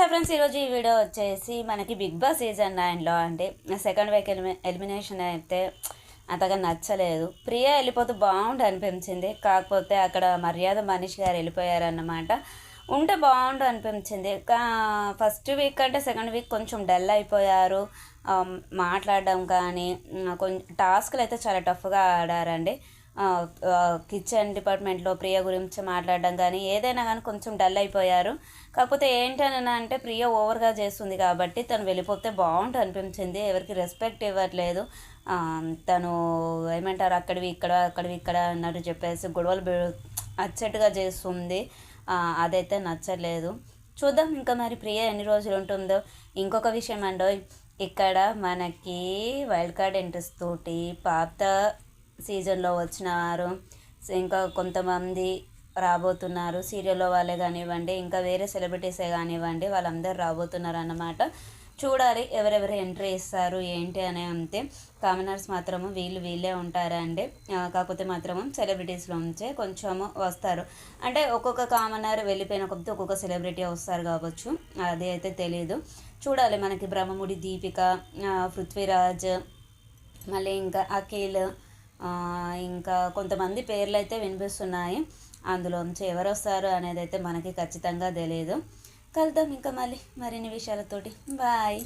Friends, ఈరోజు ఈ video వచ్చేసి మనకి బిగ్ బాస్ సీజన్ 9లో అంటే సెకండ్ వీక్ ఎలిమినేషన్ అయితే అంతగా నచ్చలేదు. ప్రియా వెళ్ళిపోతే బాగుండు అనిపించింది. కాకపోతే అక్కడ మర్యాద మనీష్ గారు వెళ్ళిపోయారన్నమాట. ఉంటే బాగుండు అనిపించింది. ఫస్ట్ వీక్ అంటే సెకండ్ వీక్ కొంచెం డల్ అయిపోయారు. మాట్లాడడం కానీ కొంచెం టాస్క్లు అయితే చాలా టఫ్గా ఆడారండి. కిచెన్ డిపార్ట్మెంట్లో ప్రియ గురించి మాట్లాడడం కానీ ఏదైనా కానీ కొంచెం డల్ అయిపోయారు. కాకపోతే ఏంటని అంటే ప్రియ ఓవర్గా చేస్తుంది కాబట్టి తను వెళ్ళిపోతే బాగుంటుంది అనిపించింది. ఎవరికి రెస్పెక్ట్ ఇవ్వట్లేదు. తను ఏమంటారు అక్కడివి ఇక్కడ అన్నట్టు చెప్పేసి గొడవలు అచ్చట్టుగా చేస్తుంది. అదైతే నచ్చలేదు. చూద్దాం ఇంకా మరి ప్రియ ఎన్ని రోజులు ఉంటుందో. ఇంకొక విషయం అండో, ఇక్కడ మనకి వైల్డ్ కార్డ్ ఎంట్రీస్ తోటి పాత సీజన్లో వచ్చినారు, ఇంకా కొంతమంది రాబోతున్నారు. సీరియల్లో వాళ్ళే కానివ్వండి, ఇంకా వేరే సెలబ్రిటీసే కానివ్వండి, వాళ్ళందరూ రాబోతున్నారు అన్నమాట. చూడాలి ఎవరెవరు ఎంట్రీ ఇస్తారు ఏంటి అనే. అంతే కామనర్స్ మాత్రము వీళ్ళే ఉంటారండి. కాకపోతే మాత్రము సెలబ్రిటీస్లో ఉంచే కొంచెము వస్తారు. అంటే ఒక్కొక్క కామనర్ వెళ్ళిపోయిన కొద్ది ఒక్కొక్క సెలబ్రిటీ వస్తారు కావచ్చు, అది అయితే తెలీదు. చూడాలి. మనకి బ్రహ్మముడి దీపిక, పృథ్వీరాజ్, మళ్ళీ ఇంకా అఖిల్, ఇంకా కొంతమంది పేర్లు అయితే వినిపిస్తున్నాయి. అందులోంచి ఎవరు వస్తారు అనేది అయితే మనకి ఖచ్చితంగా తెలియదు. కలుద్దాం ఇంకా మళ్ళీ మరిన్ని విషయాలతోటి. బాయ్.